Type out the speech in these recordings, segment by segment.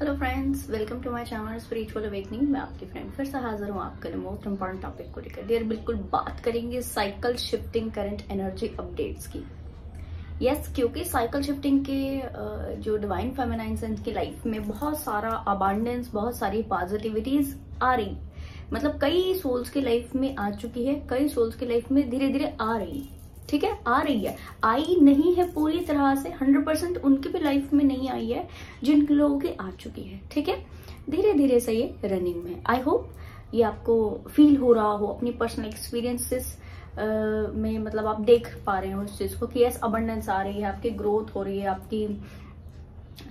Hello friends, welcome to my channel spiritual awakening. मैं आपकी friend फिर से हाजिर हूँ आपके लिए मोस्ट इंपॉर्टेंट टॉपिक को लेकर। डियर, बिल्कुल बात करेंगे cycle shifting current energy updates की। यस, क्योंकि साइकिल शिफ्टिंग के जो डिवाइन फेमिनाइन्स हैं की लाइफ में बहुत सारा अबांडेंस, बहुत सारी पॉजिटिविटीज आ रही, मतलब कई सोल्स की लाइफ में आ चुकी है, कई सोल्स की लाइफ में धीरे धीरे आ रही। ठीक है, आ रही है, आई नहीं है पूरी तरह से 100% उनकी भी लाइफ में नहीं आई है जिन लोगों की आ चुकी है। ठीक है, धीरे धीरे से ये रनिंग में। आई होप ये आपको फील हो रहा हो अपनी पर्सनल एक्सपीरियंसेस में, मतलब आप देख पा रहे हो उस चीज को कि यस, अबंडेंस आ रही है, आपकी ग्रोथ हो रही है, आपकी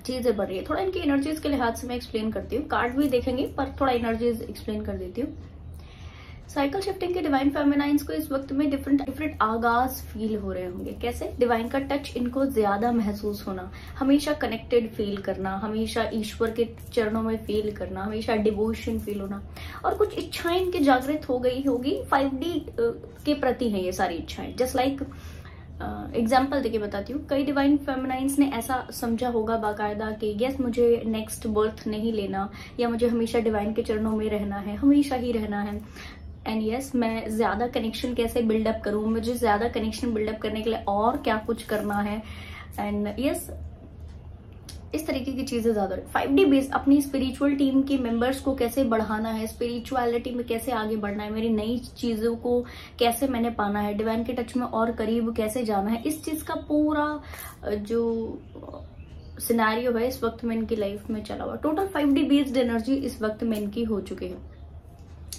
चीजें बढ़ रही है। थोड़ा इनकी एनर्जीज के लिहाज से मैं एक्सप्लेन करती हूँ, कार्ड भी देखेंगे पर थोड़ा एनर्जीज एक्सप्लेन कर देती हूँ। साइकिल शिफ्टिंग के डिवाइन फेमिनाइन्स को इस वक्त में डिफरेंट आगाज फील हो रहे होंगे। कैसे? डिवाइन का टच इनको ज्यादा महसूस होना, हमेशा कनेक्टेड फील करना, हमेशा ईश्वर के चरणों में फील करना, हमेशा डिवोशन फील होना, और कुछ इच्छाएं इनकी जागृत हो गई होगी। 5D के प्रति है ये सारी इच्छाएं। जस्ट लाइक एग्जाम्पल देके बताती हूँ, कई डिवाइन फेमिनाइन्स ने ऐसा समझा होगा बाकायदा कि यस, मुझे नेक्स्ट बर्थ नहीं लेना, या मुझे हमेशा डिवाइन के चरणों में रहना है, हमेशा ही रहना है। एंड यस, मैं ज्यादा कनेक्शन कैसे बिल्डअप करूं, मुझे ज्यादा कनेक्शन बिल्डअप करने के लिए और क्या कुछ करना है। एंड यस, इस तरीके की चीजें ज्यादा। 5D बेस्ड अपनी स्पिरिचुअल टीम के मेंबर्स को कैसे बढ़ाना है, स्पिरिचुअलिटी में कैसे आगे बढ़ना है, मेरी नई चीजों को कैसे मैंने पाना है, डिवाइन के टच में और करीब कैसे जाना है, इस चीज का पूरा जो सिनेरियो है इस वक्त में इनकी लाइफ में चला हुआ। टोटल 5D बेस्ड एनर्जी इस वक्त में इनकी हो चुकी है।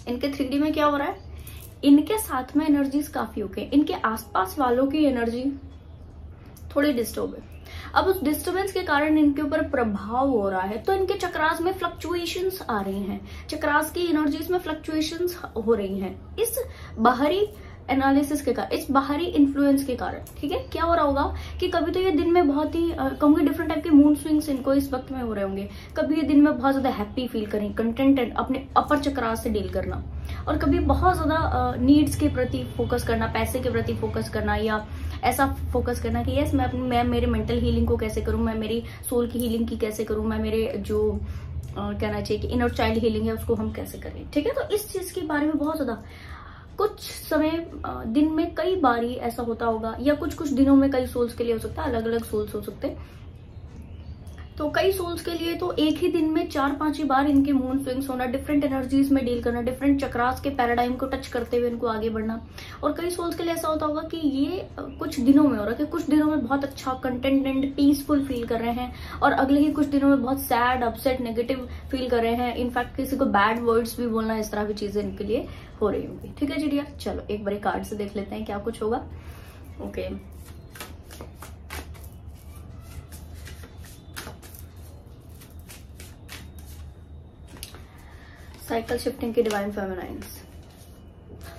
इनके 3D में क्या हो रहा है, इनके साथ में एनर्जीज काफी ओके, इनके आसपास वालों की एनर्जी थोड़ी डिस्टर्ब है। अब उस डिस्टर्बेंस के कारण इनके ऊपर प्रभाव हो रहा है, तो इनके चक्रास में फ्लक्चुएशंस आ रही हैं, चक्रास की एनर्जीज में फ्लक्चुएशंस हो रही हैं इस बाहरी एनालिसिस के कारण, इस बाहरी इन्फ्लुएंस के कारण। ठीक है, क्या हो रहा होगा कि कभी तो ये दिन में बहुत ही कहूंगी डिफरेंट टाइप के मूड स्विंग्स इनको इस वक्त में हो रहे होंगे। कभी ये दिन में बहुत ज्यादा हैप्पी फील करें, कंटेंटेड, अपने अपर चक्रास से डील करना, और कभी बहुत ज्यादा नीड्स के प्रति फोकस करना, पैसे के प्रति फोकस करना, या ऐसा फोकस करना कि यस, मैं मेरे मेंटल हीलिंग को कैसे करूं, मैं मेरी सोल की हीलिंग की कैसे करूं, मैं मेरे जो कहना चाहिए कि इनर चाइल्ड हीलिंग है उसको हम कैसे करें। ठीक है, तो इस चीज के बारे में बहुत ज्यादा कुछ समय दिन में कई बारी ऐसा होता होगा, या कुछ कुछ दिनों में कई सोल्स के लिए हो सकता है, अलग अलग सोल्स हो सकते हैं। तो कई सोल्स के लिए तो एक ही दिन में 4-5 ही बार इनके मूड स्विंग्स होना, डिफरेंट एनर्जीज में डील करना, डिफरेंट चक्रास के पैराडाइम को टच करते हुए इनको आगे बढ़ना। और कई सोल्स के लिए ऐसा होता होगा कि ये कुछ दिनों में हो रहा है कि कुछ दिनों में बहुत अच्छा कंटेंट एंड पीसफुल फील कर रहे हैं, और अगले ही कुछ दिनों में बहुत सैड, अपसेट, नेगेटिव फील कर रहे हैं। इनफैक्ट किसी को बैड वर्ड्स भी बोलना, इस तरह की चीजें इनके लिए हो रही होंगी। ठीक है जी डियर, चलो एक बार कार्ड से देख लेते हैं क्या कुछ होगा। ओके, साइकिल शिफ्टिंग के डिवाइन फेमिनाइन्स।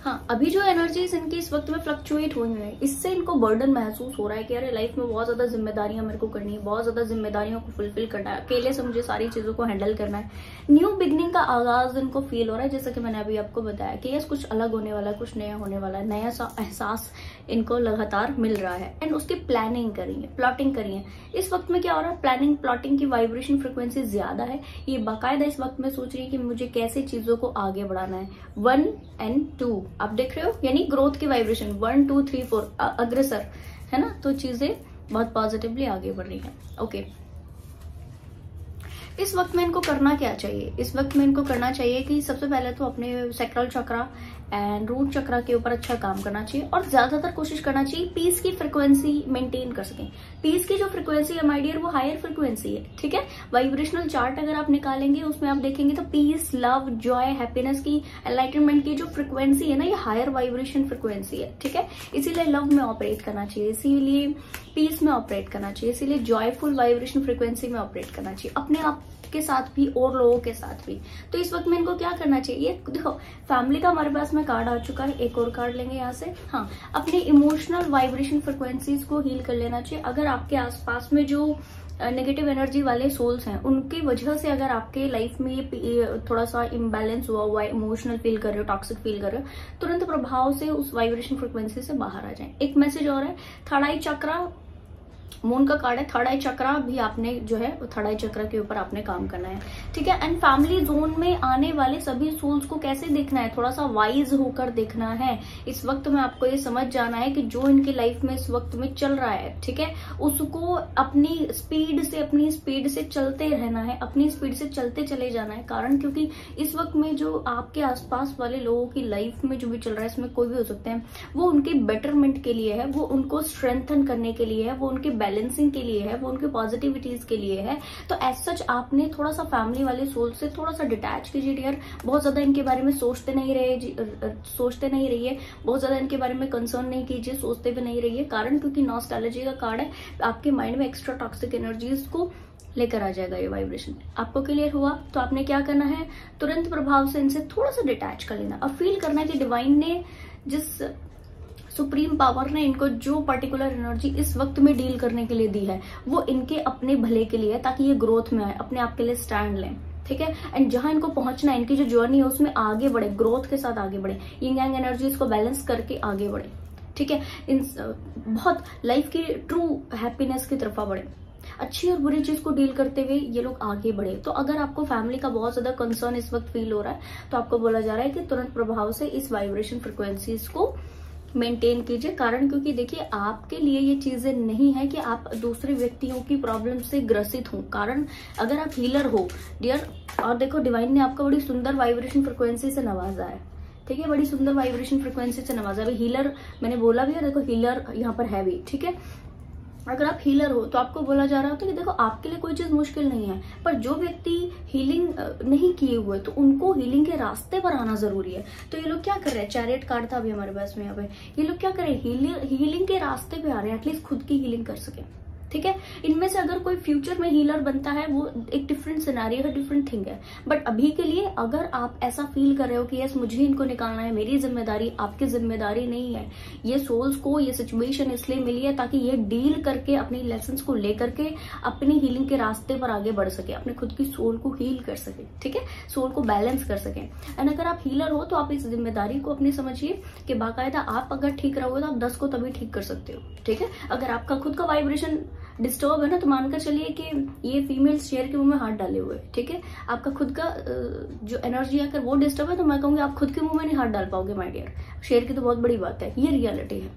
हाँ, अभी जो एनर्जीज इनकी इस वक्त में फ्लक्चुएट हुई है, इससे इनको बर्डन महसूस हो रहा है कि अरे लाइफ में बहुत ज्यादा जिम्मेदारियां मेरे को करनी है, बहुत ज्यादा जिम्मेदारियों को फुलफिल करना है, अकेले से मुझे सारी चीजों को हैंडल करना है। न्यू बिगनिंग का आगाज इनको फील हो रहा है, जैसा कि मैंने अभी आपको बताया कि यस, कुछ अलग होने वाला है, कुछ नया होने वाला है, नया सा एहसास इनको लगातार मिल रहा है। एंड उसकी प्लानिंग करिए, प्लॉटिंग करिए। इस वक्त में क्या हो रहा है, प्लानिंग प्लॉटिंग की वाइब्रेशन फ्रिक्वेंसी ज्यादा है। ये बाकायदा इस वक्त में सोच रही है कि मुझे कैसे चीजों को आगे बढ़ाना है। 1 and 2 आप देख रहे हो, यानी ग्रोथ की वाइब्रेशन 1 2 3 4 अग्रसर है ना, तो चीजें बहुत पॉजिटिवली आगे बढ़ रही है। ओके, इस वक्त में इनको करना क्या चाहिए? इस वक्त में इनको करना चाहिए कि सबसे पहले तो अपने सैक्रल चक्रा एंड रूट चक्रा के ऊपर अच्छा काम करना चाहिए, और ज्यादातर कोशिश करना चाहिए पीस की फ्रिक्वेंसी मेंटेन कर सकें। पीस की जो फ्रिक्वेंसी है माय डियर, वो हायर फ्रिक्वेंसी है। ठीक है, वाइब्रेशनल चार्ट अगर आप निकालेंगे उसमें आप देखेंगे तो पीस, लव, जॉय, हैप्पीनेस की, एनलाइटनमेंट की जो फ्रिक्वेंसी है ना, ये हायर वाइब्रेशन फ्रिक्वेंसी है। ठीक है, इसीलिए लव में ऑपरेट करना चाहिए, इसीलिए पीस में ऑपरेट करना चाहिए, इसीलिए जॉयफुल वाइब्रेशन फ्रिक्वेंसी में ऑपरेट करना चाहिए, अपने आप के साथ भी और लोगों के साथ भी। तो इस वक्त में इनको क्या करना चाहिए, देखो फैमिली का हमारे पास में कार्ड आ चुका है, एक और कार्ड लेंगे यहाँ से। हाँ, अपने इमोशनल वाइब्रेशन फ्रिक्वेंसीज को हील कर लेना चाहिए। अगर आपके आसपास में जो नेगेटिव एनर्जी वाले सोल्स हैं, उनकी वजह से अगर आपके लाइफ में ये थोड़ा सा इम्बैलेंस हुआ है, इमोशनल फील कर रहे हो, टॉक्सिक फील कर रहे हो, तुरंत प्रभाव से उस वाइब्रेशन फ्रिक्वेंसी से बाहर आ जाए। एक मैसेज और है, थर्ड आई चक्रा मून का कार्ड है थर्ड आई चक्रा, भी आपने जो है थर्ड आई चक्रा के ऊपर आपने काम करना है, ठीक है। एंड फैमिली जोन में आने वाले सभी सोल्स को कैसे देखना है, थोड़ा सा वाइज होकर देखना है। इस वक्त में आपको ये समझ जाना है कि जो इनकी लाइफ में इस वक्त में चल रहा है, ठीक है, उसको अपनी स्पीड से चलते रहना है, अपनी स्पीड से चलते चले जाना है। कारण क्योंकि इस वक्त में जो आपके आसपास वाले लोगों की लाइफ में जो भी चल रहा है, इसमें कोई भी हो सकते हैं, वो उनके बेटरमेंट के लिए है, वो उनको स्ट्रेंथन करने के लिए है, वो उनके बैलेंसिंग के लिए है, वो उनके पॉजिटिविटीज के लिए है। तो एज सच आपने थोड़ा सा फैमिली वाले सोल से थोड़ा सा डिटैच कीजिए डियर। बहुत ज्यादा इनके बारे में सोचते नहीं रहिए, बहुत ज्यादा इनके बारे में कंसर्न नहीं कीजिए, सोचते भी नहीं रहिए। कारण क्योंकि नॉस्टैल्जी का कार्ड है, आपके माइंड में एक्स्ट्रा टॉक्सिक एनर्जीज को लेकर आ जाएगा ये वाइब्रेशन। आपको क्लियर हुआ? तो आपने क्या करना है, तुरंत प्रभाव से इनसे थोड़ा सा डिटैच कर लेना और फील करना है कि डिवाइन ने, जिस सुप्रीम पावर ने इनको जो पर्टिकुलर एनर्जी इस वक्त में डील करने के लिए दी है, वो इनके अपने भले के लिए है, ताकि ये ग्रोथ में आए, अपने आप के लिए स्टैंड लें, ठीक है। एंड जहां इनको पहुंचना है, इनकी जो जर्नी है उसमें आगे बढ़े, ग्रोथ के साथ आगे बढ़े, यिंग यांग एनर्जीज को बैलेंस करके आगे बढ़े, ठीक है। इन बहुत लाइफ की ट्रू हैप्पीनेस की तरफ बढ़े, अच्छी और बुरी चीज को डील करते हुए ये लोग आगे बढ़े। तो अगर आपको फैमिली का बहुत ज्यादा कंसर्न इस वक्त फील हो रहा है, तो आपको बोला जा रहा है कि तुरंत प्रभाव से इस वाइब्रेशन फ्रिक्वेंसीज को मेंटेन कीजिए। कारण क्योंकि देखिए, आपके लिए ये चीजें नहीं है कि आप दूसरे व्यक्तियों की प्रॉब्लम से ग्रसित हो। कारण अगर आप हीलर हो डियर, और देखो डिवाइन ने आपका बड़ी सुंदर वाइब्रेशन फ्रिक्वेंसी से नवाजा है, ठीक है, बड़ी सुंदर वाइब्रेशन फ्रिक्वेंसी से नवाजा है। हीलर मैंने बोला भी है, देखो हीलर यहाँ पर है भी, ठीक है। अगर आप हीलर हो तो आपको बोला जा रहा होता है कि देखो आपके लिए कोई चीज मुश्किल नहीं है, पर जो व्यक्ति हीलिंग नहीं किए हुए तो उनको हीलिंग के रास्ते पर आना जरूरी है। तो ये लोग क्या कर रहे हैं, चैरियट कार्ड था अभी हमारे पास में यहाँ पे, ये लोग क्या कर रहे हैं, हीलिंग के रास्ते पे आ रहे हैं, एटलीस्ट खुद की हीलिंग कर सके, ठीक है। इनमें से अगर कोई फ्यूचर में हीलर बनता है, वो एक डिफरेंट सिनेरियो है, डिफरेंट थिंग है। बट अभी के लिए अगर आप ऐसा फील कर रहे हो कि यस मुझे इनको निकालना है, मेरी जिम्मेदारी, आपकी जिम्मेदारी नहीं है, ये सोल्स को ये सिचुएशन इसलिए मिली है ताकि ये डील करके अपनी लेसन्स को लेकर के अपनी हीलिंग के रास्ते पर आगे बढ़ सके, अपने खुद की सोल को हील कर सके, ठीक है, सोल को बैलेंस कर सके। एंड अगर आप हीलर हो तो आप इस जिम्मेदारी को अपनी समझिए कि बाकायदा आप अगर ठीक रहोगे तो आप 10 को तभी ठीक कर सकते हो, ठीक है। अगर आपका खुद का वाइब्रेशन डिस्टर्ब है ना, तो मानकर चलिए कि ये फीमेल शेयर के मुंह में हाथ डाले हुए, ठीक है। आपका खुद का जो एनर्जी है अगर वो डिस्टर्ब है, तो मैं कहूंगी आप खुद के मुंह में नहीं हाथ डाल पाओगे माय डियर। शेयर की तो बहुत बड़ी बात है, ये रियलिटी है।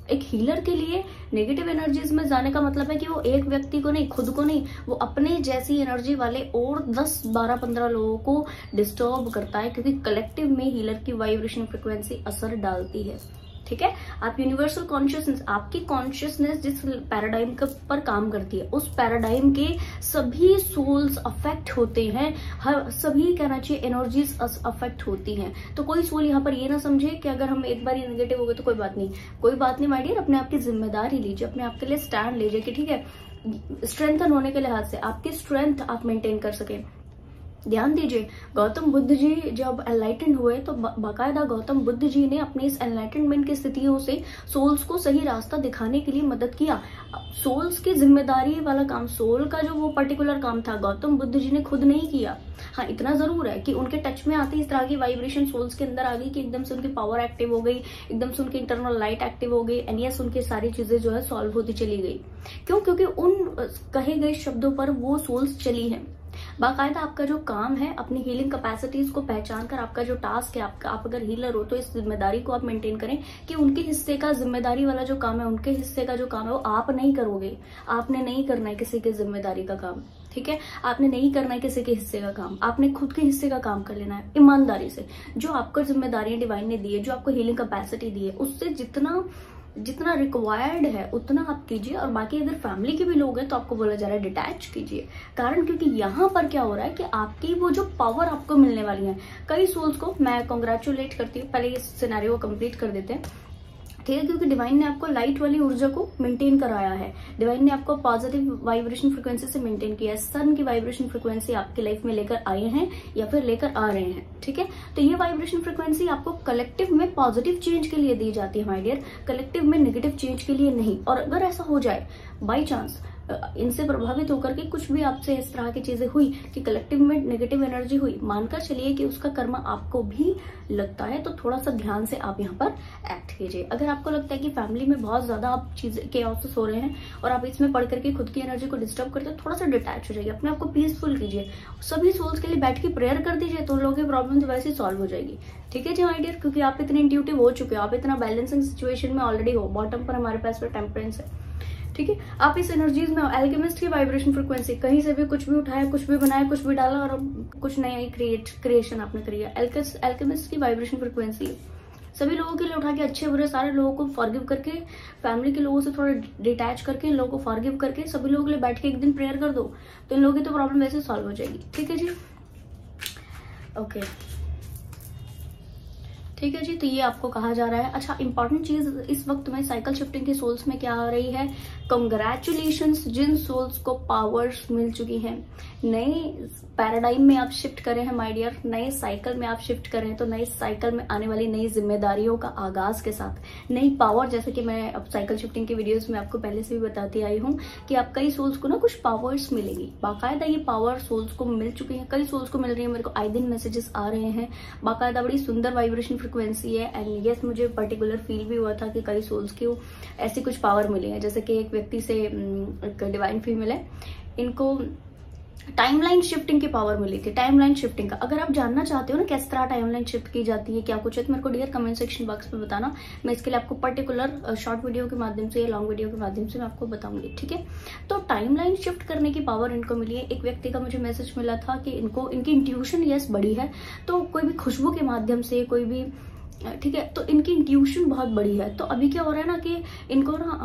एक हीलर के लिए नेगेटिव एनर्जीज में जाने का मतलब है कि वो एक व्यक्ति को नहीं, खुद को नहीं, वो अपने जैसी एनर्जी वाले और 10, 12, 15 लोगों को डिस्टर्ब करता है, क्योंकि कलेक्टिव में हीलर की वाइब्रेशन फ्रिक्वेंसी असर डालती है, ठीक है। आप यूनिवर्सल कॉन्शियसनेस, आपकी कॉन्शियसनेस जिस पैराडाइम पर काम करती है, उस पैराडाइम के सभी सोल्स अफेक्ट होते हैं, हर सभी कहना चाहिए एनर्जीज अफेक्ट होती हैं। तो कोई सोल यहाँ पर ये ना समझे कि अगर हम एक बार ही नेगेटिव हो गए तो कोई बात नहीं, कोई बात नहीं माय डियर। अपने आप की जिम्मेदारी लीजिए, अपने आप के लिए स्टैंड लीजिए कि ठीक है, स्ट्रेंथन होने के लिहाज से आपकी स्ट्रेंथ आप मेंटेन कर सके। ध्यान दीजिए, गौतम बुद्ध जी जब एनलाइटेंड हुए तो बाकायदा गौतम बुद्ध जी ने अपनी इस एनलाइटेनमेंट की स्थितियों से सोल्स को सही रास्ता दिखाने के लिए मदद किया। सोल्स की जिम्मेदारी वाला काम, सोल का जो वो पर्टिकुलर काम था, गौतम बुद्ध जी ने खुद नहीं किया। हाँ, इतना जरूर है कि उनके टच में आते इस तरह की वाइब्रेशन सोल्स के अंदर आ गई कि एकदम से उनकी पावर एक्टिव हो गई, एकदम से उनकी इंटरनल लाइट एक्टिव हो गई, एंड यस उनकी सारी चीजें जो है सॉल्व होती चली गई। क्यों? क्योंकि उन कहे गए शब्दों पर वो सोल्स चली है। बाकायदा आपका जो काम है, अपनी हीलिंग कैपेसिटीज को पहचान कर आपका जो टास्क है, आप अगर हीलर हो तो इस जिम्मेदारी को आप मेंटेन करें कि उनके हिस्से का जिम्मेदारी वाला जो काम है, उनके हिस्से का जो काम है वो आप नहीं करोगे। आपने नहीं करना है किसी की जिम्मेदारी का काम, ठीक है। आपने नहीं करना है किसी के हिस्से का काम, आपने खुद के हिस्से का काम कर लेना है ईमानदारी से। जो आपको जिम्मेदारियां डिवाइन ने दी है, जो आपको हीलिंग कैपेसिटी दी है, उससे जितना रिक्वायर्ड है उतना आप कीजिए। और बाकी अगर फैमिली के भी लोग हैं तो आपको बोला जा रहा है डिटैच कीजिए। कारण क्योंकि यहाँ पर क्या हो रहा है कि आपकी वो जो पावर आपको मिलने वाली है, कई सोल्स को मैं कॉन्ग्रेचुलेट करती हूँ। पहले इस सिनेरियो को कंप्लीट कर देते हैं, ठीक है, क्योंकि डिवाइन ने आपको लाइट वाली ऊर्जा को मेंटेन कराया है। डिवाइन ने आपको पॉजिटिव वाइब्रेशन फ्रिक्वेंसी से मेंटेन किया है। सन की वाइब्रेशन फ्रिक्वेंसी आपकी लाइफ में लेकर आए हैं या फिर लेकर आ रहे हैं, ठीक है। तो ये वाइब्रेशन फ्रिक्वेंसी आपको कलेक्टिव में पॉजिटिव चेंज के लिए दी जाती है माय डियर, कलेक्टिव में नेगेटिव चेंज के लिए नहीं। और अगर ऐसा हो जाए बाई चांस इनसे प्रभावित होकर के कुछ भी आपसे इस तरह की चीजें हुई कि कलेक्टिव में नेगेटिव एनर्जी हुई, मानकर चलिए कि उसका कर्म आपको भी लगता है, तो थोड़ा सा ध्यान से आप यहाँ पर एक्ट कीजिए। अगर आपको लगता है कि फैमिली में बहुत ज्यादा आप चीजें केओस हो रहे हैं और आप इसमें पढ़ करके खुद की एनर्जी को डिस्टर्ब करते हो, थोड़ा सा डिटैच हो जाइए, अपने आप को पीसफुल कीजिए, सभी सोल्स के लिए बैठ के प्रेयर कर दीजिए, तो उन लोगों की प्रॉब्लम तो वैसे ही सॉल्व हो जाएगी। ठीक है जी माय डियर, क्योंकि आप इतने इंट्यूटिव हो चुके हो, आप इतना बैलेंसिंग सिचुएशन में ऑलरेडी हो। बॉटम पर हमारे पास टेम्परेंस है, ठीक है। आप इस एनर्जीज में एल्केमिस्ट की वाइब्रेशन फ्रीक्वेंसी, कहीं से भी कुछ भी उठाया, कुछ भी बनाया, कुछ भी डाला और कुछ नया क्रिएशन आपने किया। एल्केमिस्ट की वाइब्रेशन फ्रीक्वेंसी सभी लोगों के लिए उठा के अच्छे बुरे सारे लोगों को फॉरगिव करके, फैमिली के लोगों से थोड़ा डिटैच करके, इन लोगों को फॉरगिव करके सभी लोगों के लिए बैठ के एक दिन प्रेयर कर दो, तो इन लोगों की तो प्रॉब्लम वैसे सॉल्व हो जाएगी। ठीक है जी, ओके, ठीक है जी। तो ये आपको कहा जा रहा है। अच्छा, इंपॉर्टेंट चीज इस वक्त में साइकिल शिफ्टिंग के सोल्स में क्या आ रही है, कंग्रेचुलेशंस जिन सोल्स को पावर्स मिल चुकी हैं, नए पैराडाइम में आप शिफ्ट करें हैं माय डियर, नए साइकिल में आप शिफ्ट करें, तो नए साइकिल में आने वाली नई जिम्मेदारियों का आगाज के साथ नई पावर, जैसे कि मैं अब साइकिल शिफ्टिंग के वीडियोस में आपको पहले से भी बताती आई हूँ कि आप कई सोल्स को ना कुछ पावर्स मिलेगी, बाकायदा ये पावर सोल्स को मिल चुकी है, कई सोल्स को मिल रही है। मेरे को आए दिन मैसेजेस आ रहे हैं, बाकायदा बड़ी सुंदर वाइब्रेशन फ्रिक्वेंसी है। एंड यस, मुझे पर्टिकुलर फील भी हुआ था कि कई सोल्स की ऐसी कुछ पावर मिली है। जैसे कि एक व्यक्ति से, एक डिवाइन फीमेल है, इनको टाइमलाइन शिफ्टिंग की पावर मिली थी। टाइमलाइन शिफ्टिंग का अगर आप जानना चाहते हो ना किस तरह टाइमलाइन शिफ्ट की जाती है, क्या कुछ है, तो मेरे को डियर कमेंट सेक्शन बॉक्स में बताना, मैं इसके लिए आपको पर्टिकुलर शॉर्ट वीडियो के माध्यम से या लॉन्ग वीडियो के माध्यम से मैं आपको बताऊंगी। ठीक है, तो टाइमलाइन शिफ्ट करने की पावर इनको मिली है। एक व्यक्ति का मुझे मैसेज मिला था कि इनको, इनकी इंट्यूशन यस बड़ी है, तो कोई भी खुशबू के माध्यम से, कोई भी, ठीक है, तो इनकी इंट्यूशन बहुत बड़ी है। तो अभी क्या हो रहा है ना कि इनको ना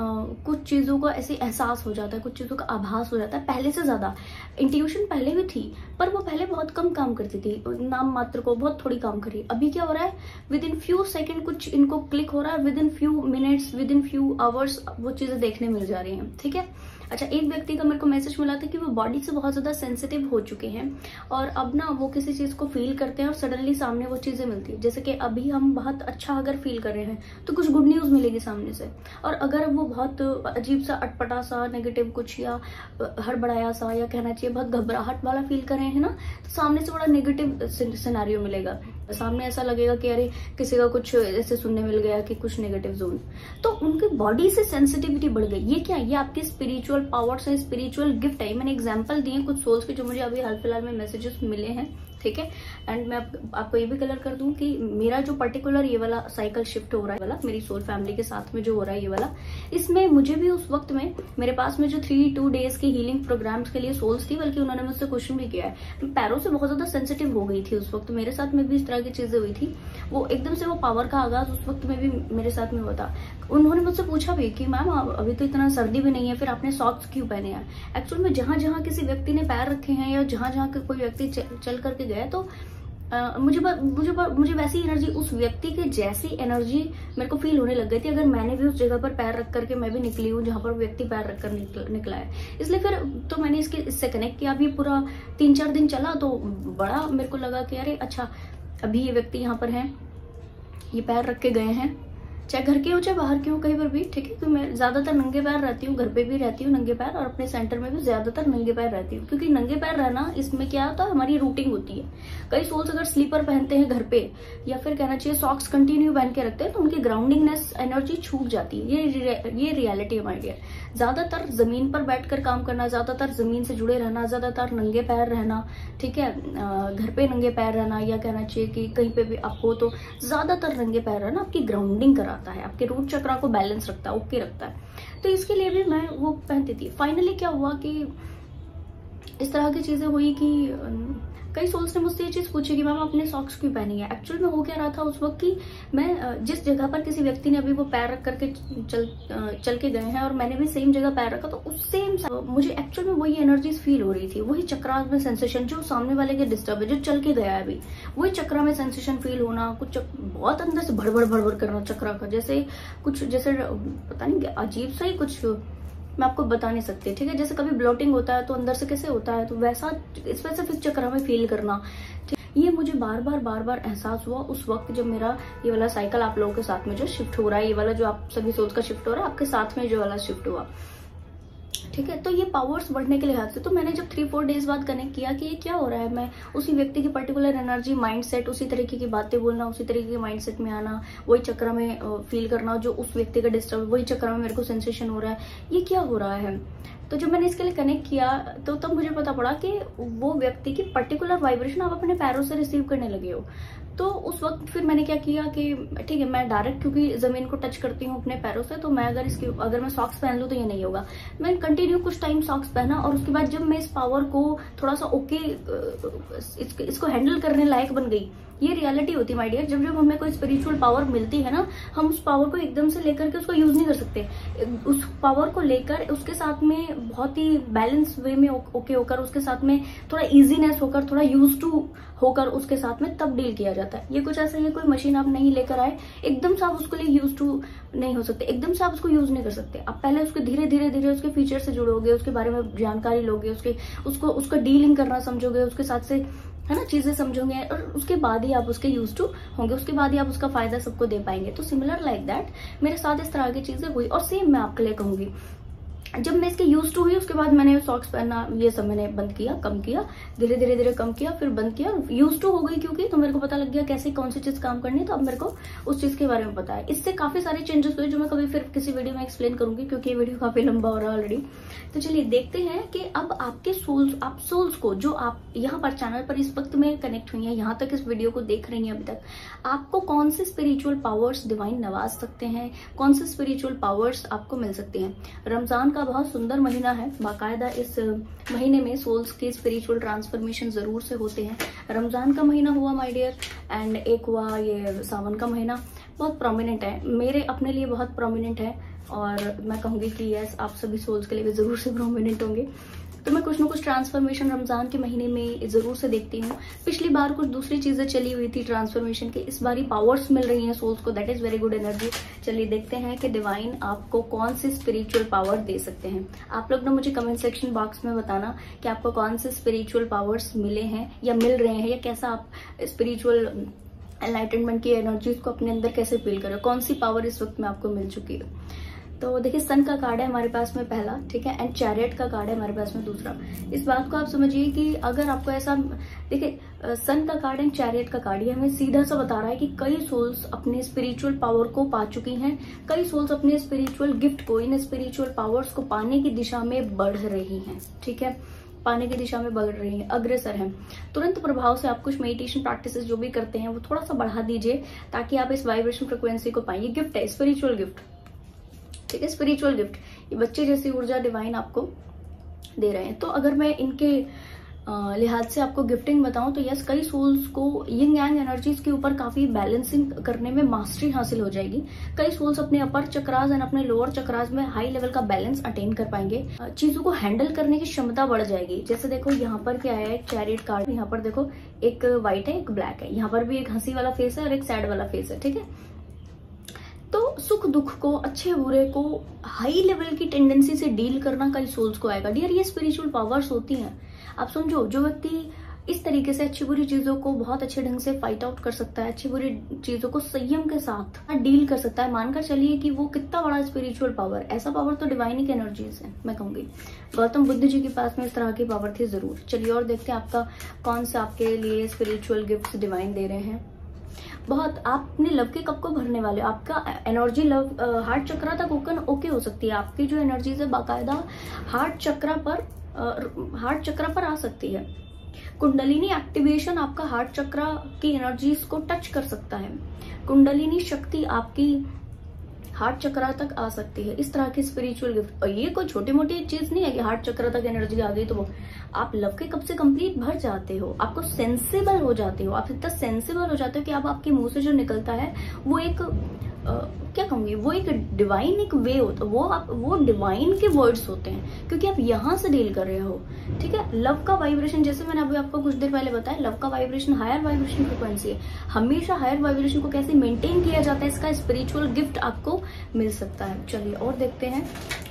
कुछ चीजों का ऐसे एहसास हो जाता है, कुछ चीजों का आभास हो जाता है, पहले से ज्यादा। इंट्यूशन पहले भी थी पर वो पहले बहुत कम काम करती थी, नाम मात्र को बहुत थोड़ी काम करी। अभी क्या हो रहा है, विद इन फ्यू सेकेंड कुछ इनको क्लिक हो रहा है, with in few minutes, with in few hours वो चीजें देखने मिल जा रही हैं। ठीक है, अच्छा, एक व्यक्ति का मेरे को मैसेज मिला था कि वो बॉडी से बहुत ज्यादा सेंसिटिव हो चुके हैं और अब ना वो किसी चीज को फील करते हैं और सडनली सामने वो चीजें मिलती है। जैसे कि अभी हम बहुत अच्छा अगर फील कर रहे हैं तो कुछ गुड न्यूज मिलेगी सामने से, और अगर वो बहुत अजीब सा, अटपटा सा, नेगेटिव कुछ या हड़बड़ाया सा, या कहना चाहिए बहुत घबराहट वाला फील कर रहे हैं ना, तो सामने से बड़ा नेगेटिव सिनेरियो मिलेगा। सामने ऐसा लगेगा कि अरे किसी का कुछ ऐसे सुनने मिल गया कि कुछ नेगेटिव जोन, तो उनकी बॉडी से सेंसिटिविटी बढ़ गई। ये क्या, ये आपकी स्पिरिचुअल पावर्स है, स्पिरिचुअल गिफ्ट है। मैंने एग्जांपल दिए कुछ सोल्स के जो मुझे अभी हाल फिलहाल में मैसेजेस मिले हैं। ठीक है, एंड मैं आपको ये भी क्लियर कर दूं कि मेरा जो पर्टिकुलर ये वाला साइकिल शिफ्ट हो रहा है वाला, मेरी सोल फैमिली के साथ में जो हो रहा है ये वाला, इसमें मुझे भी उस वक्त में मेरे पास में जो 3-2 डेज की हीलिंग प्रोग्राम्स के लिए सोल्स थी, बल्कि उन्होंने मुझसे क्वेश्चन भी किया है। मैं पैरों से बहुत ज्यादा सेंसिटिव हो गई थी उस वक्त, मेरे साथ में भी इस तरह की चीजें हुई थी। वो एकदम से वो पावर का आगाज उस वक्त में भी मेरे साथ में हुआ था। उन्होंने मुझसे पूछा भी कि मैम अभी तो इतना सर्दी भी नहीं है, फिर आपने सॉक्स क्यों पहने हैं। एक्चुअल में जहां जहां किसी व्यक्ति ने पैर रखे हैं या जहां जहां कोई व्यक्ति चल करके गया, तो मुझे वैसी एनर्जी, उस व्यक्ति के जैसी एनर्जी मेरे को फील होने लग गई थी। अगर मैंने भी उस जगह पर पैर रख करके मैं भी निकली हूँ जहां पर व्यक्ति पैर रख कर निकला है, इसलिए फिर तो मैंने इससे कनेक्ट किया। अभी पूरा 3-4 दिन चला तो बड़ा मेरे को लगा कि अरे अच्छा, अभी ये व्यक्ति यहाँ पर है, ये पैर रख के गए हैं, चाहे घर के हो चाहे बाहर के हो, कहीं पर भी। ठीक है, क्योंकि मैं ज्यादातर नंगे पैर रहती हूँ, घर पे भी रहती हूँ नंगे पैर, और अपने सेंटर में भी ज्यादातर नंगे पैर रहती हूँ, क्योंकि नंगे पैर रहना इसमें क्या होता है, हमारी रूटिंग होती है। कई सोल्स अगर स्लीपर पहनते हैं घर पे, या फिर कहना चाहिए सॉक्स कंटिन्यू पहन के रखते हैं, तो उनकी ग्राउंडिंगनेस एनर्जी छूट जाती है। ये रियलिटी है माय डियर। ज्यादातर जमीन पर बैठकर काम करना, ज्यादातर जमीन से जुड़े रहना, ज्यादातर नंगे पैर रहना, ठीक है, घर पे नंगे पैर रहना, या कहना चाहिए कि कहीं पे भी आप हो तो ज्यादातर नंगे पैर रहना आपकी ग्राउंडिंग कराता है, आपके रूट चक्रा को बैलेंस रखता है, ओके रखता है। तो इसके लिए भी मैं वो पहनती थी। फाइनली क्या हुआ कि इस तरह की चीजें हुई कि कई सोल्स ने मुझसे ये चीज पूछी कि मैम आपने सॉक्स क्यों पहनी है। एक्चुअल में हो क्या रहा था उस वक्त कि मैं जिस जगह पर किसी व्यक्ति ने अभी वो पैर रख करके चल के गए हैं और मैंने भी सेम जगह पैर रखा, तो उस सेम मुझे एक्चुअल में वही एनर्जीज फील हो रही थी, वही चक्रा में सेंसेशन जो सामने वाले के डिस्टर्ब है, जो चल के गया है अभी, वही चक्रा में सेंसेशन फील होना, कुछ बहुत अंदर से भड़बड़ करना चक्रा का, जैसे कुछ, जैसे पता नहीं अजीब सा ही कुछ, मैं आपको बता नहीं सकती। ठीक है, जैसे कभी ब्लोटिंग होता है तो अंदर से कैसे होता है, तो वैसा स्पेसिफिक चक्र में फील करना। ये मुझे बार बार एहसास हुआ उस वक्त जब मेरा ये वाला साइकिल आप लोगों के साथ में जो शिफ्ट हो रहा है, ये वाला जो आप सभी सोच का शिफ्ट हो रहा है, आपके साथ में जो वाला शिफ्ट हुआ। ठीक है। तो ये पावर्स बढ़ने के लिहाज से तो मैंने जब 3-4 डेज बाद कनेक्ट किया कि ये क्या हो रहा है, मैं उसी व्यक्ति की पर्टिकुलर एनर्जी, माइंडसेट, उसी तरीके की बातें बोलना, उसी तरीके के माइंडसेट में आना, वही चक्र में फील करना जो उस व्यक्ति का डिस्टर्ब, वही चक्र में मेरे को सेंसेशन हो रहा है, ये क्या हो रहा है। तो जब मैंने इसके लिए कनेक्ट किया तो तब मुझे पता पड़ा कि वो व्यक्ति की पर्टिकुलर वाइब्रेशन आप अपने पैरों से रिसीव करने लगे हो। तो उस वक्त फिर मैंने क्या किया कि ठीक है, मैं डायरेक्ट क्योंकि जमीन को टच करती हूँ अपने पैरों से, तो मैं अगर मैं सॉक्स पहन लूँ तो ये नहीं होगा। मैं कंटिन्यू कुछ टाइम सॉक्स पहना और उसके बाद जब मैं इस पावर को थोड़ा सा इसको हैंडल करने लायक बन गई। ये रियलिटी होती है माय डियर, जब हमें कोई स्पिरिचुअल पावर मिलती है ना, हम उस पावर को एकदम से लेकर के उसको यूज नहीं कर सकते। उस पावर को लेकर उसके साथ में बहुत ही बैलेंस वे में ओके होकर, उसके साथ में थोड़ा इजीनेस होकर, थोड़ा यूज टू होकर उसके साथ में तब डील किया जाता है। ये कुछ ऐसा ही, कोई मशीन आप नहीं लेकर आए एकदम से आप उसके लिए यूज टू नहीं हो सकते, एकदम से आप उसको यूज नहीं कर सकते। आप पहले उसके धीरे धीरे धीरे उसके फीचर से जुड़ोगे, उसके बारे में जानकारी लोगे, उसका डीलिंग करना समझोगे, उसके साथ से है ना चीजें समझोगे, और उसके बाद ही आप उसके यूज टू होंगे, उसके बाद ही आप उसका फायदा सबको दे पाएंगे। तो सिमिलर लाइक दैट मेरे साथ इस तरह की चीजें हुई। और सेम मैं आपके लिए कहूंगी, जब मैं इसके यूज टू हुई उसके बाद मैंने सॉक्स पहनना ये सब मैंने बंद किया, कम किया, धीरे धीरे धीरे कम किया, फिर बंद किया, यूज टू हो गई क्योंकि तो मेरे को पता लग गया कैसे कौन सी चीज काम करनी है। तो अब मेरे को उस चीज के बारे में पता है। इससे काफी सारे चेंजेस हुए जो मैं कभी फिर किसी वीडियो में एक्सप्लेन करूंगी क्योंकि ये वीडियो काफी लंबा हो रहा है ऑलरेडी। तो चलिए देखते हैं कि अब आपके सोल्स को जो आप यहाँ पर चैनल पर इस वक्त में कनेक्ट हुई है, यहाँ तक इस वीडियो को देख रही हैं अभी तक, आपको कौन से स्पिरिचुअल पावर्स डिवाइन नवाज सकते हैं, कौन से स्पिरिचुअल पावर्स आपको मिल सकते हैं। रमजान का बहुत सुंदर महीना है, बाकायदा इस महीने में सोल्स के स्पिरिचुअल ट्रांसफॉर्मेशन जरूर से होते हैं। रमजान का महीना हुआ माय डियर, एंड एक हुआ ये सावन का महीना, बहुत प्रोमिनेंट है, मेरे अपने लिए बहुत प्रोमिनेंट है, और मैं कहूंगी कि यस आप सभी सोल्स के लिए भी जरूर से प्रोमिनेंट होंगे। तो मैं कुछ ना कुछ ट्रांसफॉर्मेशन रमजान के महीने में जरूर से देखती हूँ। पिछली बार कुछ दूसरी चीजें चली हुई थी ट्रांसफॉर्मेशन की, इस बार पावर्स मिल रही हैं सोल्स को, that is very good energy. चलिए देखते हैं कि डिवाइन आपको कौन सी स्पिरिचुअल पावर दे सकते हैं। आप लोग ना मुझे कमेंट सेक्शन बॉक्स में बताना कि आपको कौन से स्पिरिचुअल पावर्स मिले हैं या मिल रहे हैं, या कैसा आप स्पिरिचुअल एनलाइटनमेंट की एनर्जीज को अपने अंदर कैसे फील करें, कौन सी पावर इस वक्त में आपको मिल चुकी है। तो देखिए सन का कार्ड है हमारे पास में पहला, ठीक है, एंड चैरियट का कार्ड है हमारे पास में दूसरा। इस बात को आप समझिए कि अगर आपको ऐसा देखिए सन का कार्ड एंड चैरियट का कार्ड, ये हमें सीधा सा बता रहा है कि कई सोल्स अपने स्पिरिचुअल पावर को पा चुकी हैं, कई सोल्स अपने स्पिरिचुअल गिफ्ट को, इन स्पिरिचुअल पावर्स को पाने की दिशा में बढ़ रही हैं, ठीक है, पाने की दिशा में बढ़ रही हैं, अग्रसर हैं। तुरंत प्रभाव से आप कुछ मेडिटेशन प्रैक्टिसेस जो भी करते हैं वो थोड़ा सा बढ़ा दीजिए ताकि आप इस वाइब्रेशन फ्रिक्वेंसी को पाएं। ये गिफ्ट है, स्पिरिचुअल गिफ्ट, ठीक है, स्पिरिचुअल गिफ्ट, ये बच्चे जैसी ऊर्जा डिवाइन आपको दे रहे हैं। तो अगर मैं इनके लिहाज से आपको गिफ्टिंग बताऊं तो यस, कई सोल्स को यिंग यांग एनर्जीज के ऊपर काफी बैलेंसिंग करने में मास्टरी हासिल हो जाएगी। कई सोल्स अपने अपर चक्रास एंड अपने लोअर चक्रास में हाई लेवल का बैलेंस अटेन कर पाएंगे, चीजों को हैंडल करने की क्षमता बढ़ जाएगी। जैसे देखो यहाँ पर क्या है, चैरियट कार्ड, यहाँ पर देखो एक व्हाइट है एक ब्लैक है, यहाँ पर भी एक हंसी वाला फेस है और एक सैड वाला फेस है, ठीक है। तो सुख दुख को, अच्छे बुरे को हाई लेवल की टेंडेंसी से डील करना कई सोल्स को आएगा डियर, ये स्पिरिचुअल पावर्स होती हैं। आप समझो, जो व्यक्ति इस तरीके से अच्छी बुरी चीजों को बहुत अच्छे ढंग से फाइट आउट कर सकता है, अच्छी बुरी चीजों को संयम के साथ डील कर सकता है, मानकर चलिए कि वो कितना बड़ा स्पिरिचुअल पावर, ऐसा पावर तो डिवाइन की एनर्जीज है। मैं कहूंगी गौतम बुद्ध जी के पास में इस तरह की पावर थी जरूर। चलिए और देखते हैं आपका कौन सा आपके लिए स्पिरिचुअल गिफ्ट डिवाइन दे रहे हैं। बहुत आप अपने लव के कप को भरने वाले, आपका एनर्जी लव हार्ट चक्रा तक ओके हो सकती है, आपकी जो एनर्जीज है बाकायदा हार्ट चक्रा पर आ सकती है। कुंडलिनी एक्टिवेशन आपका हार्ट चक्रा की एनर्जीज को टच कर सकता है, कुंडलिनी शक्ति आपकी हार्ट चक्रा तक आ सकती है, इस तरह की स्पिरिचुअल गिफ्ट। और ये कोई छोटी मोटी चीज नहीं है कि हार्ट चक्रा तक एनर्जी आ गई तो वो आप लव के कप से कंप्लीट भर जाते हो, आपको सेंसिबल हो जाते हो, आप इतना सेंसिबल हो जाते हो कि अब आपके मुंह से जो निकलता है वो एक क्या कहूंगी, वो एक डिवाइन एक वे होता है, वो डिवाइन के वर्ड्स होते हैं क्योंकि आप यहाँ से डील कर रहे हो, ठीक है। लव का वाइब्रेशन, जैसे मैंने अभी आपको कुछ देर पहले बताया, लव का वाइब्रेशन हायर वाइब्रेशन फ्रिक्वेंसी है, हमेशा हायर वाइब्रेशन को कैसे मेंटेन किया जाता है, इसका स्पिरिचुअल गिफ्ट आपको मिल सकता है। चलिए और देखते हैं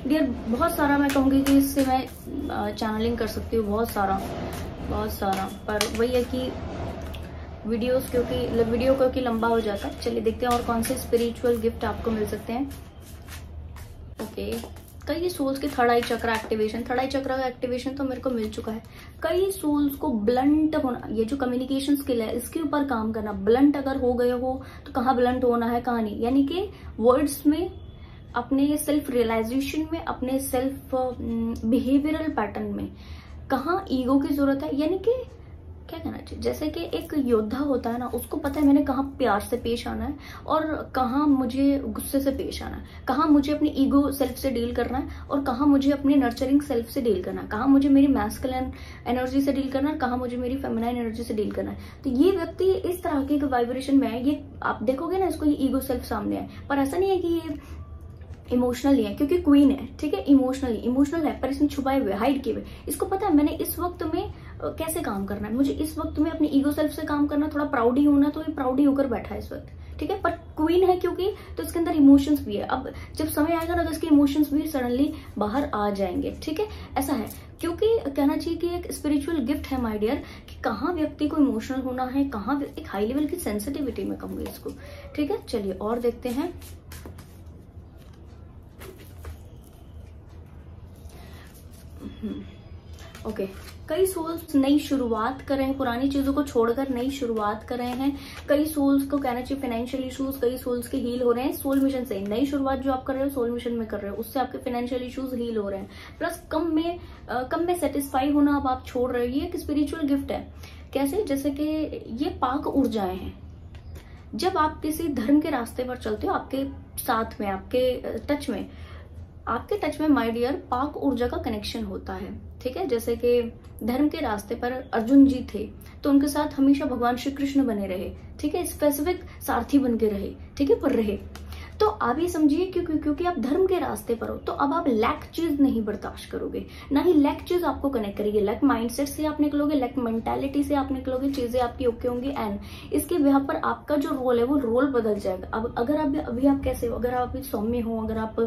डियर, बहुत सारा मैं कहूंगी कि इससे मैं चैनलिंग कर सकती हूँ, बहुत सारा, पर वही है कि वीडियोस क्योंकि लंबा हो जाता है। चलिए देखते हैं और कौन से स्पिरिचुअल गिफ्ट आपको मिल सकते हैं। ओके, कई सोल्स के थर्ड आई चक्र एक्टिवेशन, थर्ड आई चक्र का एक्टिवेशन तो मेरे को मिल चुका है। कई सोल्स को ब्लंट होना, ये जो कम्युनिकेशन स्किल है इसके ऊपर काम करना, ब्लंट अगर हो गए हो तो कहाँ ब्लंट होना है कहाँ नहीं, यानी कि वर्ड्स में, अपने सेल्फ रियलाइजेशन में, अपने सेल्फ बिहेवियरल पैटर्न में कहाँ ईगो की जरूरत है, यानी कि क्या कहना चाहिए, जैसे कि एक योद्धा होता है ना, उसको पता है मैंने कहाँ प्यार से पेश आना है और कहाँ मुझे गुस्से से पेश आना है, कहाँ मुझे अपनी ईगो सेल्फ से डील करना है और कहाँ मुझे अपनी नर्चरिंग सेल्फ से डील करना है, कहाँ मुझे मेरी मैस्कुलिन एनर्जी से डील करना है, कहाँ मुझे मेरी फेमिनाइन एनर्जी से डील करना है। तो ये व्यक्ति इस तरह के वाइब्रेशन में है, ये आप देखोगे ना इसको, ये ईगो सेल्फ सामने है, पर ऐसा नहीं है कि ये इमोशनल ही है, क्योंकि क्वीन है, ठीक है, इमोशनल है पर इसमें छुपाए हुए, हाइड किए हुए। इसको पता है मैंने इस वक्त में कैसे काम करना है, मुझे इस वक्त में अपनी ईगो सेल्फ से काम करना, थोड़ा प्राउडी होना, तो ये प्राउडी होकर बैठा है इस वक्त, ठीक है, पर क्वीन है क्योंकि, तो इसके अंदर इमोशंस भी है। अब जब समय आएगा ना तो इसके इमोशंस भी सडनली बाहर आ जाएंगे, ठीक है, ऐसा है, क्योंकि कहना चाहिए कि एक स्पिरिचुअल गिफ्ट है माय डियर, कि कहाँ व्यक्ति को इमोशनल होना है, कहाँ एक हाई लेवल की सेंसिटिविटी में कहूंगी इसको, ठीक है। चलिए और देखते हैं। ओके, कई सोल्स नई शुरुआत कर रहे हैं, पुरानी चीजों को छोड़कर नई शुरुआत कर रहे हैं। कई सोल्स को कहना चाहिए फाइनेंशियल इश्यूज, कई सोल्स के हील हो रहे हैं सोल मिशन से। नई शुरुआत जो आप कर रहे हो सोल मिशन में कर रहे हो, उससे आपके फाइनेंशियल इश्यूज हील हो रहे हैं। प्लस कम में सेटिस्फाई होना अब आप छोड़ रहे हो। ये एक स्पिरिचुअल गिफ्ट है। कैसे? जैसे कि ये पाक ऊर्जाएं हैं। जब आप किसी धर्म के रास्ते पर चलते हो, आपके साथ में, आपके टच में माय डियर पाक ऊर्जा का कनेक्शन होता है, ठीक है। जैसे कि धर्म के रास्ते पर अर्जुन जी थे तो उनके साथ हमेशा भगवान श्री कृष्ण बने रहे, ठीक है, स्पेसिफिक सारथी बन के रहे, ठीक है, पर रहे। तो आप ये समझिए क्योंकि आप धर्म के रास्ते पर हो तो अब आप लैक चीज नहीं बर्दाश्त करोगे, ना ही लैक चीज आपको कनेक्ट करेगी। लैक माइंडसेट से आप निकलोगे, लैक मेंटालिटी से आप निकलोगे, चीजें आपकी ओके होंगी। एंड इसके यहाँ पर आपका जो रोल है वो रोल बदल जाएगा। अब अगर आप अभी आप कैसे हो, अगर आप सौम्य हो, अगर आप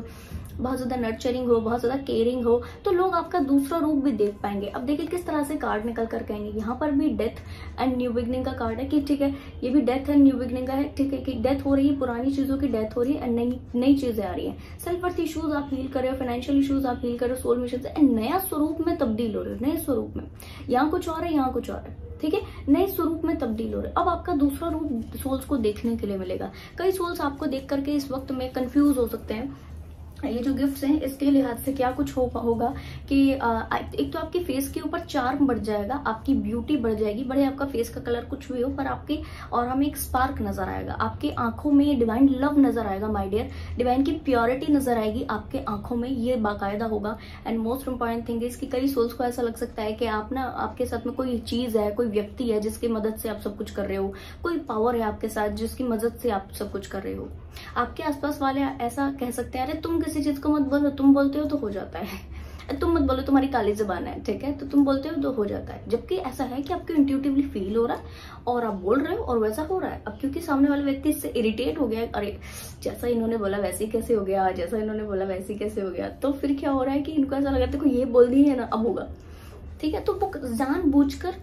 बहुत ज्यादा नर्चरिंग हो, बहुत ज्यादा केयरिंग हो, तो लोग आपका दूसरा रूप भी देख पाएंगे। अब देखिए किस तरह से कार्ड निकल कर कहेंगे, यहाँ पर भी डेथ एंड न्यू बिगनिंग का कार्ड है कि ठीक है, ये भी डेथ एंड न्यू बिगनिंग का है, ठीक है, कि डेथ हो रही है, पुरानी चीजों की डेथ हो रही है एंड नई चीजें आ रही है। सेल्फ वर्थ इश्यूज आप हील कर रहे हो, फाइनेंशियल इश्यूज आप हील कर रहे हो सोल मिशन से, एंड नया स्वरूप में तब्दील हो रहे हो, नए स्वरूप में। यहाँ कुछ और है, यहाँ कुछ और है, ठीक है, नए स्वरूप में तब्दील हो रहे। अब आपका दूसरा रूप सोल्स को देखने के लिए मिलेगा। कई सोल्स आपको देख करके इस वक्त में कंफ्यूज हो सकते हैं। ये जो गिफ्ट्स हैं इसके लिहाज से क्या कुछ होगा कि एक तो आपके फेस के ऊपर चार्म बढ़ जाएगा, आपकी ब्यूटी बढ़ जाएगी, बड़े आपका फेस का कलर कुछ भी हो, पर आपके और हमें एक स्पार्क नजर आएगा, आपके आंखों में डिवाइन लव नजर आएगा माय डियर, डिवाइन की प्योरिटी नजर आएगी आपके आंखों में, ये बाकायदा होगा। And most important thing is कि कई सोल्स को ऐसा लग सकता है कि आप ना, आपके साथ में कोई चीज है, कोई व्यक्ति है जिसकी मदद से आप सब कुछ कर रहे हो, कोई पावर है आपके साथ जिसकी मदद से आप सब कुछ कर रहे हो। आपके आसपास वाले ऐसा कह सकते हैं, अरे तुम किसी चीज को मत बोलो, तुम बोलते हो तो हो जाता है, तुम मत बोलो, तुम्हारी काली जुबान है, ठीक है, तो तुम बोलते हो तो हो जाता है। जबकि ऐसा है कि आपको इंट्यूटिवली फील हो रहा है और आप बोल रहे हो और वैसा हो रहा है। अब क्योंकि सामने वाले व्यक्ति इससे इरिटेट हो गया, अरे जैसा इन्होंने बोला वैसे कैसे हो गया, जैसा इन्होंने बोला वैसे कैसे हो गया, तो फिर क्या हो रहा है कि इनको ऐसा लगा देखो ये बोल दी है ना, अब होगा, ठीक है। तो वो जानबूझकर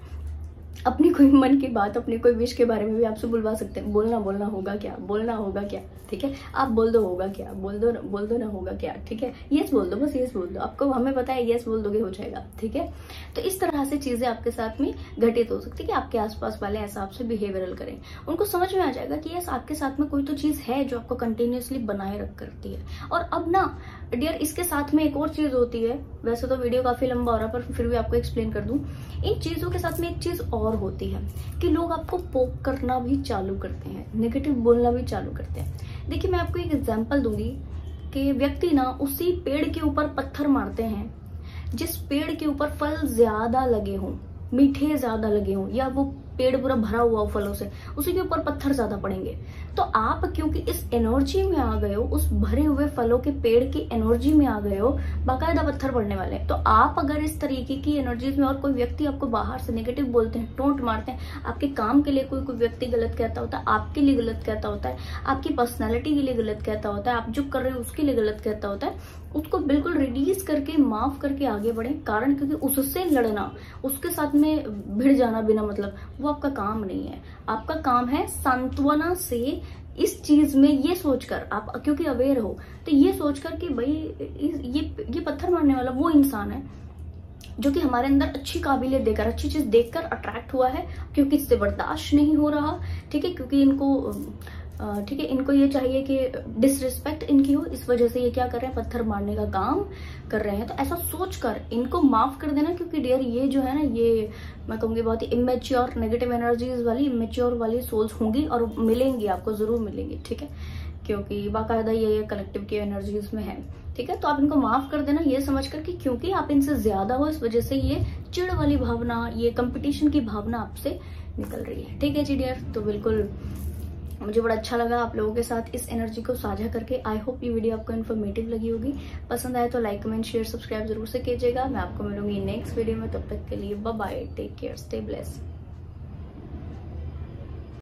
अपनी कोई मन की बात, अपनी कोई विश के बारे में भी आपसे बुलवा सकते हैं। बोलना होगा क्या, ठीक है, आप बोल दो होगा क्या, बोल दो ना होगा क्या, ठीक है, यस बोल दो, बस यस बोल दो, आपको हमें पता है यस बोल दोगे हो जाएगा, ठीक है। तो इस तरह से चीजें आपके साथ में घटित हो सकती है कि आपके आसपास वाले ऐसा आपसे बिहेवियरल करें, उनको समझ में आ जाएगा कि यस आपके साथ में कोई तो चीज है जो आपको कंटिन्यूअसली बनाए रख करती है। और अब ना डियर इसके साथ में एक और चीज होती है, वैसे तो वीडियो काफी लंबा हो रहा है पर फिर भी आपको एक्सप्लेन कर दूं। इन चीजों के साथ में एक चीज और होती है कि लोग आपको पोक करना भी चालू करते हैं, नेगेटिव बोलना भी चालू करते हैं। देखिए मैं आपको एक एग्जांपल दूंगी कि व्यक्ति ना उसी पेड़ के ऊपर पत्थर मारते हैं जिस पेड़ के ऊपर फल ज्यादा लगे हों, मीठे ज्यादा लगे हों, या वो पेड़ पूरा भरा हुआ हो फलों से, उसी के ऊपर पत्थर ज्यादा पड़ेंगे। तो आप क्योंकि इस एनर्जी में आ गए हो, उस भरे हुए फलों के पेड़ की एनर्जी में आ गए हो, बाकायदा पत्थर पड़ने वाले हैं। तो आप अगर इस तरीके की एनर्जीज में, और कोई व्यक्ति आपको बाहर से नेगेटिव बोलते हैं, टोंट मारते हैं, आपके काम के लिए कोई व्यक्ति गलत कहता होता है, आपके लिए गलत कहता होता है, आपकी पर्सनैलिटी के लिए गलत कहता होता है, आप जो कर रहे हो उसके लिए गलत कहता होता है, उसको बिल्कुल रिलीज करके, माफ करके आगे बढ़े। कारण क्योंकि उससे लड़ना, उसके साथ में भिड़ जाना बिना मतलब, वो आपका काम नहीं है। आपका काम है सांत्वना से इस चीज में ये सोचकर, आप क्योंकि अवेयर हो तो ये सोचकर कि भाई ये पत्थर मारने वाला वो इंसान है जो कि हमारे अंदर अच्छी काबिलियत देकर, अच्छी चीज देखकर अट्रैक्ट हुआ है, क्योंकि इससे बर्दाश्त नहीं हो रहा, ठीक है, क्योंकि इनको ये चाहिए कि डिसरिस्पेक्ट इनकी हो, इस वजह से ये क्या कर रहे हैं, पत्थर मारने का काम कर रहे हैं। तो ऐसा सोचकर इनको माफ कर देना, क्योंकि डियर ये जो है ना, ये मैं कहूंगी बहुत ही इमेच्योर, नेगेटिव एनर्जीज वाली, इमेच्योर वाली सोल्स होंगी और मिलेंगी, आपको जरूर मिलेंगी, ठीक है, क्योंकि बाकायदा ये कलेक्टिव की एनर्जीज में है, ठीक है। तो आप इनको माफ कर देना ये समझकर कि क्योंकि आप इनसे ज्यादा हो, इस वजह से ये चिढ़ वाली भावना, ये कंपटीशन की भावना आपसे निकल रही है, ठीक है जी डियर। तो बिल्कुल मुझे बड़ा अच्छा लगा आप लोगों के साथ इस एनर्जी को साझा करके। आई होप ये वीडियो आपको इन्फॉर्मेटिव लगी होगी। पसंद आए तो लाइक, कमेंट, शेयर, सब्सक्राइब जरूर से कीजिएगा। मैं आपको मिलूंगी नेक्स्ट वीडियो में, तब तक के लिए bye bye, take care, stay blessed.